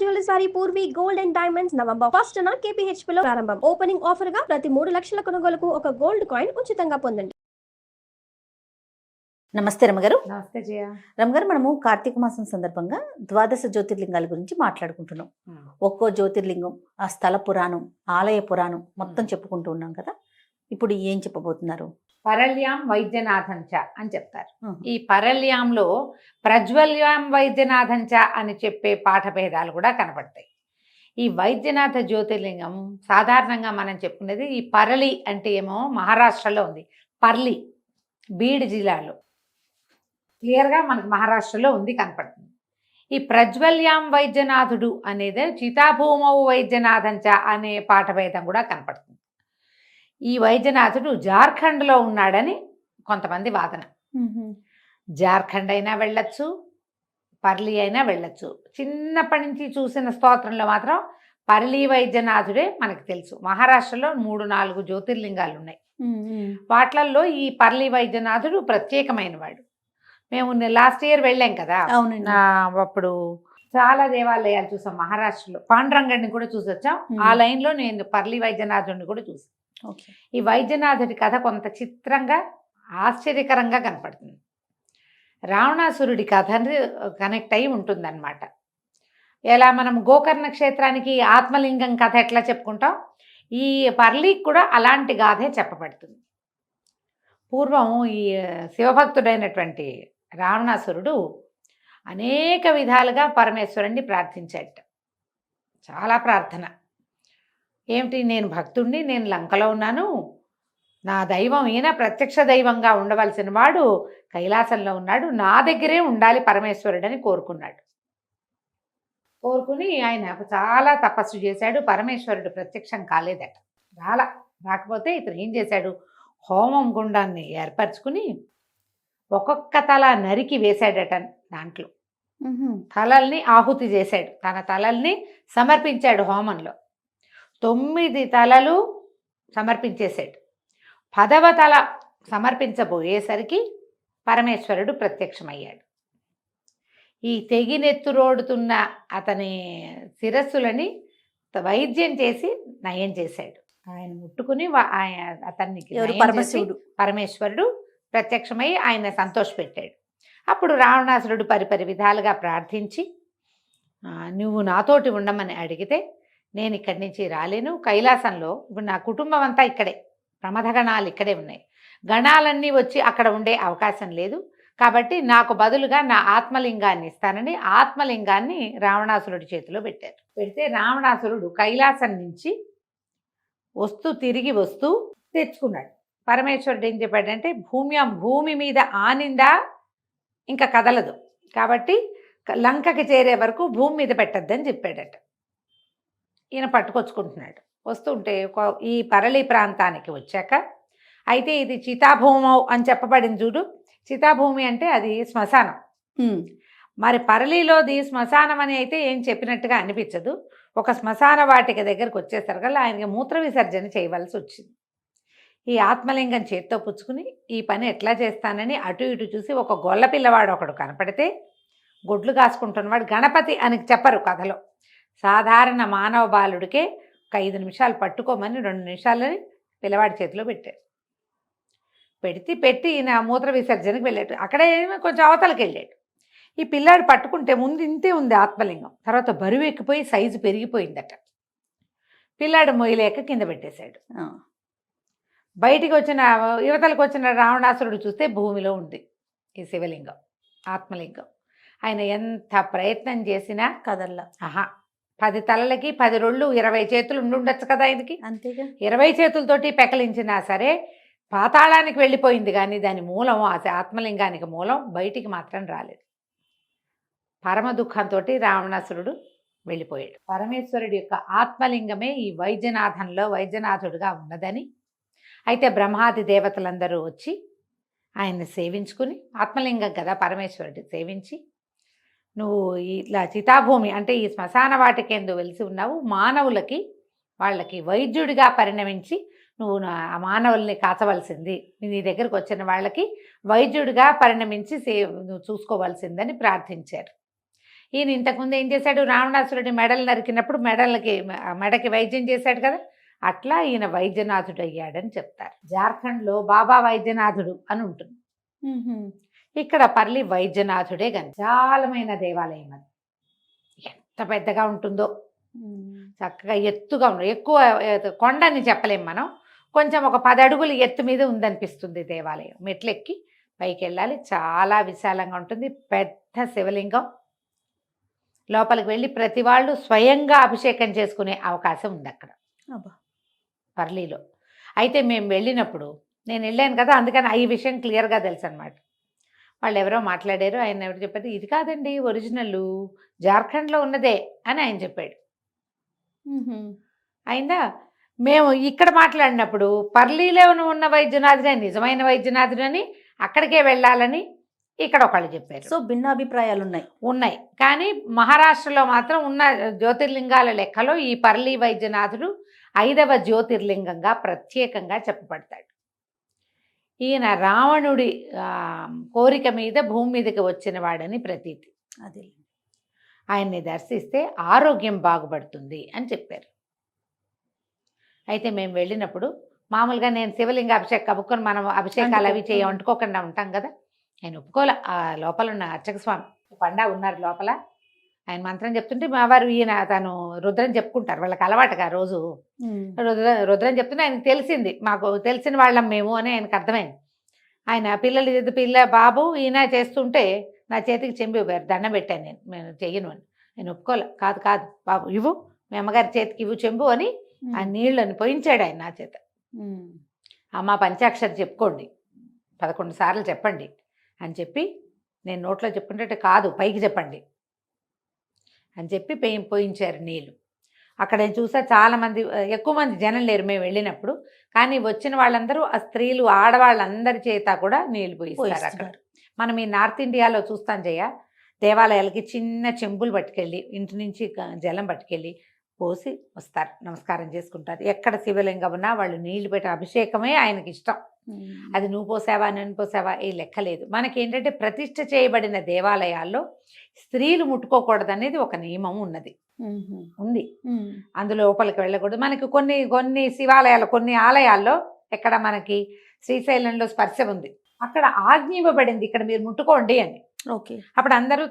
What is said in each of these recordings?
Jewellers వారి Purvi gold and diamonds November 1st KPHP లో ప్రారంభం. ఓపెనింగ్ ఆఫర్ గా ప్రతి 3 లక్షల కొనుగోలుకు ఒక గోల్డ్ కాయిన్ ఉచితంగా పొందండి. నమస్తే రమగారు. నమస్తే జయ. రమగారు, మనము కార్తీక మాసం సందర్భంగా ద్వాదశ జ్యోతిర్లింగాల గురించి మాట్లాడుకుంటున్నాం. ఒక్కో జ్యోతిర్లింగం, ఆ స్థల పురాణం, ఆలయ పురాణం మొత్తం చెప్పుకుంటూ ఉన్నాం కదా. ఇప్పుడు ఏం చెప్పబోతున్నారు? పరళ్యాం వైద్యనాథంచ అని చెప్తారు. ఈ పరళ్యాంలో ప్రజ్వల్యాం వైద్యనాథంచ అని చెప్పే పాఠభేదాలు కూడా కనపడతాయి. ఈ వైద్యనాథ జ్యోతిర్లింగం సాధారణంగా మనం చెప్పుకునేది ఈ పరళి అంటే ఏమో మహారాష్ట్రలో ఉంది. పర్లి బీడ్ జిల్లాలో క్లియర్గా మనకు మహారాష్ట్రలో ఉంది కనపడుతుంది. ఈ ప్రజ్వల్యాం వైద్యనాథుడు అనేది చితాభూమౌ వైద్యనాథంచ అనే పాఠభేదం కూడా కనపడుతుంది. ఈ వైద్యనాథుడు జార్ఖండ్లో ఉన్నాడని కొంతమంది వాదన. జార్ఖండ్ అయినా వెళ్ళొచ్చు, పర్లి అయినా వెళ్ళొచ్చు. చిన్నప్పటి నుంచి చూసిన స్తోత్రంలో మాత్రం పర్లి వైద్యనాథుడే మనకు తెలుసు. మహారాష్ట్రలో 3-4 జ్యోతిర్లింగాలు ఉన్నాయి. వాట్లల్లో ఈ పర్లి వైద్యనాథుడు ప్రత్యేకమైన వాడు. మేము లాస్ట్ ఇయర్ వెళ్ళాం కదా, అప్పుడు చాలా దేవాలయాలు చూసాం మహారాష్ట్రలో. పాండురంగడిని కూడా చూసొచ్చాం. ఆ లైన్లో నేను పర్లి వైద్యనాథుడిని కూడా చూసాను. ఈ వైద్యనాథుడి కథ కొంత చిత్రంగా ఆశ్చర్యకరంగా కనపడుతుంది. రావణాసురుడి కథ కనెక్ట్ అయి ఉంటుందన్నమాట. ఎలా మనం గోకర్ణ క్షేత్రానికి ఆత్మలింగం కథ ఎట్లా చెప్పుకుంటాం, ఈ పర్లికి కూడా అలాంటి గాథే చెప్పబడుతుంది. పూర్వం ఈ శివభక్తుడైనటువంటి రావణాసురుడు అనేక విధాలుగా పరమేశ్వరుణ్ణి ప్రార్థించాడు. చాలా ప్రార్థన. ఏమిటి, నేను భక్తుణ్ణి, నేను లంకలో ఉన్నాను, నా దైవం ఈయన ప్రత్యక్ష దైవంగా ఉండవలసిన వాడు కైలాసంలో ఉన్నాడు, నా దగ్గరే ఉండాలి పరమేశ్వరుడని కోరుకున్నాడు. కోరుకుని ఆయన చాలా తపస్సు చేశాడు. పరమేశ్వరుడు ప్రత్యక్షం కాలేదట. రాకపోతే ఇతను ఏం చేశాడు, హోమం గుండాన్ని ఏర్పరచుకుని ఒక్కొక్క తల నరికి వేశాడట. దాంట్లో తలల్ని ఆహుతి చేశాడు, తన తలల్ని సమర్పించాడు హోమంలో. 9 తలలు సమర్పించేశాడు. 10వ తల సమర్పించబోయేసరికి పరమేశ్వరుడు ప్రత్యక్షమయ్యాడు. ఈ తెగినెత్తురోడుతున్న అతని శిరస్సులని వైద్యం చేసి నయం చేశాడు. ఆయన ముట్టుకుని అతనికి పరమేశ్వరుడు ప్రత్యక్షమై ఆయన సంతోషపెట్టాడు. అప్పుడు రావణాసురుడు పరిపరి విధాలుగా ప్రార్థించి, నువ్వు నాతోటి ఉండమని అడిగితే నేను ఇక్కడి నుంచి రాలేను, కైలాసంలో ఇప్పుడు నా కుటుంబం అంతా ఇక్కడే, ప్రమథగణాలు ఇక్కడే ఉన్నాయి, గణాలన్నీ వచ్చి అక్కడ ఉండే అవకాశం లేదు, కాబట్టి నాకు బదులుగా నా ఆత్మలింగాన్ని ఇస్తానని ఆత్మలింగాన్ని రావణాసురుడి చేతిలో పెట్టారు. పెడితే రావణాసురుడు కైలాసం నుంచి తిరిగి వస్తూ తెచ్చుకున్నాడు. పరమేశ్వరుడు ఏం చెప్పాడంటే, భూమి మీద ఆనిందా ఇంకా కదలదు, కాబట్టి లంకకి చేరే వరకు భూమి మీద పెట్టద్దని చెప్పాడట. ఈయన పట్టుకొచ్చుకుంటున్నాడు. వస్తుంటే ఈ పరళి ప్రాంతానికి వచ్చాక, అయితే ఇది చితాభూమౌ అని చెప్పబడింది చూడు. చితాభూమి అంటే అది శ్మశానం. మరి పరళిలోది శ్మశానం అని అయితే ఏం చెప్పినట్టుగా అనిపించదు. ఒక శ్మశాన వాటిక దగ్గరకు వచ్చేసరికల్లా ఆయనకి మూత్ర విసర్జన చేయవలసి వచ్చింది. ఈ ఆత్మలింగం చేత్తో పుచ్చుకుని ఈ పని ఎట్లా చేస్తానని అటు ఇటు చూసి ఒక గొల్ల పిల్లవాడు ఒకడు కనపడితే, గొడ్లు కాసుకుంటున్నవాడు, గణపతి అని చెప్పరు కథలో, సాధారణ మానవ బాలుడికే ఒక 5 నిమిషాలు పట్టుకోమని 2 నిమిషాలని పిల్లవాడి చేతిలో పెట్టాడు. పెట్టి ఈయన మూత్ర విసర్జనకి వెళ్ళాడు. అక్కడే కొంచెం అవతలకి వెళ్ళాడు. ఈ పిల్లాడు పట్టుకుంటే ముందు ఇంతే ఉంది ఆత్మలింగం, తర్వాత బరువు ఎక్కిపోయి సైజు పెరిగిపోయిందట. పిల్లాడు మొయ్యలేక కింద పెట్టేశాడు. బయటికి యువతలకు వచ్చిన రావణాసురుడు చూస్తే భూమిలో ఉంది ఈ శివలింగం, ఆత్మలింగం. ఆయన ఎంత ప్రయత్నం చేసినా కదల్లా. 10 తలలకి 10 రోళ్ళు, 20 చేతులు ఉండుండొచ్చు కదా ఆయనకి. అంతేగా, 20 చేతులతోటి పెకలించినా సరే పాతాళానికి వెళ్ళిపోయింది, కానీ దాని మూలం, ఆ ఆత్మలింగానికి మూలం బయటికి మాత్రం రాలేదు. పరమ దుఃఖంతో రావణాసురుడు వెళ్ళిపోయాడు. పరమేశ్వరుడి యొక్క ఆత్మలింగమే ఈ వైద్యనాథంలో వైద్యనాథుడుగా ఉన్నదని, అయితే బ్రహ్మాది దేవతలందరూ వచ్చి ఆయన్ని సేవించుకుని, ఆత్మలింగం కదా పరమేశ్వరుడి సేవించి, నువ్వు ఇట్లా చితాభూమి అంటే ఈ శ్మశాన వాటికేందు వెలిసి ఉన్నావు, మానవులకి వాళ్ళకి వైద్యుడిగా పరిణమించి నువ్వు ఆ మానవుల్ని కాచవలసింది, నీ దగ్గరకు వచ్చిన వాళ్ళకి వైద్యుడిగా పరిణమించి నువ్వు చూసుకోవాల్సిందని ప్రార్థించారు. ఈయన ఇంతకుముందు ఏం చేశాడు, రావణాసురుడి మెడలు నరికినప్పుడు మెడకి వైద్యం చేశాడు కదా, అట్లా ఈయన వైద్యనాథుడు అయ్యాడని చెప్తారు. జార్ఖండ్లో బాబా వైద్యనాథుడు అని ఉంటుంది. ఇక్కడ పర్లి వైద్యనాథుడే విశాలమైన దేవాలయం. అది ఎంత పెద్దగా ఉంటుందో, చక్కగా ఎత్తుగా ఉంటుంది. ఎక్కువ కొండని చెప్పలేం మనం, కొంచెం ఒక 10 అడుగులు ఎత్తు మీద ఉందనిపిస్తుంది దేవాలయం. మెట్లెక్కి పైకి వెళ్ళాలి, చాలా విశాలంగా ఉంటుంది. పెద్ద శివలింగం. లోపలికి వెళ్ళి ప్రతి వాళ్ళు స్వయంగా అభిషేకం చేసుకునే అవకాశం ఉంది అక్కడ పర్లీలో. అయితే మేము వెళ్ళినప్పుడు, నేను వెళ్ళాను కదా, అందుకని ఈ విషయం క్లియర్గా తెలుసు అనమాట. వాళ్ళు ఎవరో మాట్లాడారు, ఆయన ఎవరు చెప్పారు, ఇది కాదండి ఒరిజినల్, జార్ఖండ్లో ఉన్నదే అని ఆయన చెప్పాడు. అయిందా? మేము ఇక్కడ మాట్లాడినప్పుడు పర్లీలో ఉన్న వైద్యనాథుడే నిజమైన వైద్యనాథుడని, అక్కడికే వెళ్ళాలని ఇక్కడ ఒకళ్ళు చెప్పారు. సో భిన్నాభిప్రాయాలు ఉన్నాయి. కానీ మహారాష్ట్రలో మాత్రం ఉన్న జ్యోతిర్లింగాల లెక్కలో ఈ పర్లీ వైద్యనాథుడు 5వ జ్యోతిర్లింగంగా ప్రత్యేకంగా చెప్పబడతాడు. ఈయన రావణుడి కోరిక మీద భూమి మీదకి వచ్చిన వాడని ప్రతీతి. అదే ఆయన్ని దర్శిస్తే ఆరోగ్యం బాగుపడుతుంది అని చెప్పారు. అయితే మేము వెళ్ళినప్పుడు మామూలుగా నేను శివలింగ అభిషేకం కబుక్కొని మనం అభిషేకాలు అవి వండుకోకుండా ఉంటాం కదా, ఆయన ఒప్పుకోలే. ఆ లోపల ఉన్న అర్చక స్వామి పండా ఉన్నారు లోపల, ఆయన మంత్రం చెప్తుంటే మా వారు తను రుద్రం చెప్పుకుంటారు, వాళ్ళకి అలవాటుగా రోజు రుద్రం చెప్తుంటే ఆయనకు తెలిసింది, మాకు తెలిసిన వాళ్ళం మేము అని ఆయనకు అర్థమైంది. ఆయన బాబు ఈయన చేస్తుంటే నా చేతికి చెంబి దండం పెట్టాను, నేను చెయ్యను అని. నేను ఒప్పుకోలే. కాదు బాబు ఇవ్వు, మీ అమ్మగారి చేతికి ఇవ్వు చెంబు అని ఆ నీళ్ళని పోయించాడు ఆయన నా చేత. అమ్మ పంచాక్షరి చెప్పుకోండి, 11 సార్లు చెప్పండి అని చెప్పి, నేను నోట్లో చెప్పుకుంటే కాదు పైకి చెప్పండి అని చెప్పి పోయించారు నీళ్ళు. అక్కడ నేను చూసా చాలామంది, ఎక్కువ మంది జనం లేరు మేము వెళ్ళినప్పుడు, కానీ వచ్చిన వాళ్ళందరూ ఆ స్త్రీలు ఆడవాళ్ళందరి చేత కూడా నీళ్ళు పోయిస్తారు అక్కడ. మనం ఈ నార్త్ ఇండియాలో చూస్తాం జయ, దేవాలయాలకి చిన్న చెంబులు పట్టుకెళ్ళి ఇంటి నుంచి జలం పట్టుకెళ్ళి పోసి వస్తారు, నమస్కారం చేసుకుంటారు. ఎక్కడ శివలింగం ఉన్నా వాళ్ళు నీళ్లు పెట్టి అభిషేకమే ఆయనకి ఇష్టం. అది నువ్వు పోసావా నేను పోసావా ఏ లెక్క లేదు. మనకి ఏంటంటే ప్రతిష్ఠ చేయబడిన దేవాలయాల్లో స్త్రీలు ముట్టుకోకూడదు అనేది ఒక నియమం ఉంది. అందులో లోపలికి వెళ్ళకూడదు. మనకి కొన్ని శివాలయాలు, కొన్ని ఆలయాల్లో, ఎక్కడ మనకి శ్రీశైలంలో స్పర్శ ఉంది, అక్కడ ఆజ్ఞ ఇవ్వబడింది ఇక్కడ మీరు ముట్టుకోండి అని. ఓకే. అప్పుడు అందరూ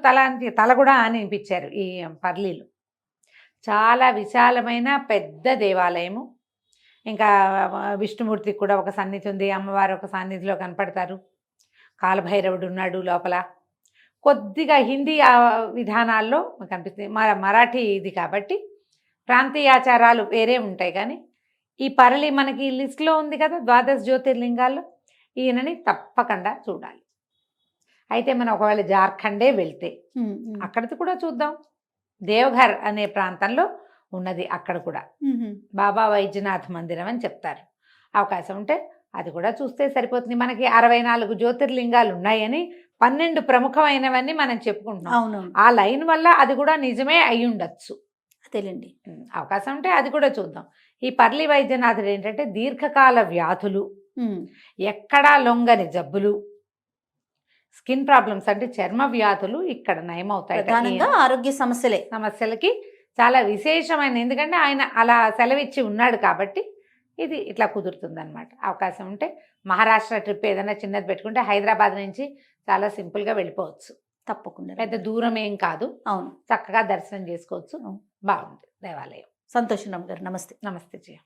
తల కూడా అని అనిపించారు. ఈ పర్లీలు చాలా విశాలమైన పెద్ద దేవాలయము. ఇంకా విష్ణుమూర్తికి కూడా ఒక సన్నిధి ఉంది, అమ్మవారు ఒక సన్నిధిలో కనపడతారు, కాలభైరవుడు ఉన్నాడు లోపల. కొద్దిగా హిందీ విధానాల్లో కనిపిస్తుంది, మరాఠీ ఇది కాబట్టి ప్రాంతీయాచారాలు వేరే ఉంటాయి. కానీ ఈ పర్లి మనకి లిస్ట్లో ఉంది కదా 12 జ్యోతిర్లింగాల్లో, ఈయనని తప్పకుండా చూడాలి. అయితే మనం ఒకవేళ జార్ఖండే వెళ్తే అక్కడిది కూడా చూద్దాం. దేవఘర్ అనే ప్రాంతంలో ఉన్నది, అక్కడ కూడా బాబా వైద్యనాథ్ మందిరం అని చెప్తారు. అవకాశం ఉంటే అది కూడా చూస్తే సరిపోతుంది. మనకి 64 జ్యోతిర్లింగాలు ఉన్నాయని 12 ప్రముఖమైనవన్నీ మనం చెప్పుకుంటున్నాం. ఆ లైన్ వల్ల అది కూడా నిజమే అయి ఉండొచ్చు, తెలియండి. అవకాశం ఉంటే అది కూడా చూద్దాం. ఈ పర్లి వైద్యనాథుడు ఏంటంటే దీర్ఘకాల వ్యాధులు, ఎక్కడా లొంగని జబ్బులు, స్కిన్ ప్రాబ్లమ్స్ అంటే చర్మ వ్యాధులు ఇక్కడ నయమవుతాయి. ప్రధానంగా ఆరోగ్య సమస్యలకి చాలా విశేషమైన, ఎందుకంటే ఆయన అలా సెలవిచ్చి ఉన్నాడు కాబట్టి ఇది ఇట్లా కుదురుతుంది అనమాట. అవకాశం ఉంటే మహారాష్ట్ర ట్రిప్ ఏదైనా చిన్నది పెట్టుకుంటే హైదరాబాద్ నుంచి చాలా సింపుల్గా వెళ్ళిపోవచ్చు. తప్పకుండా, పెద్ద దూరం ఏం కాదు. అవును, చక్కగా దర్శనం చేసుకోవచ్చు. బాగుంది దేవాలయం. సంతోషం గారు. నమస్తే. నమస్తే జయ.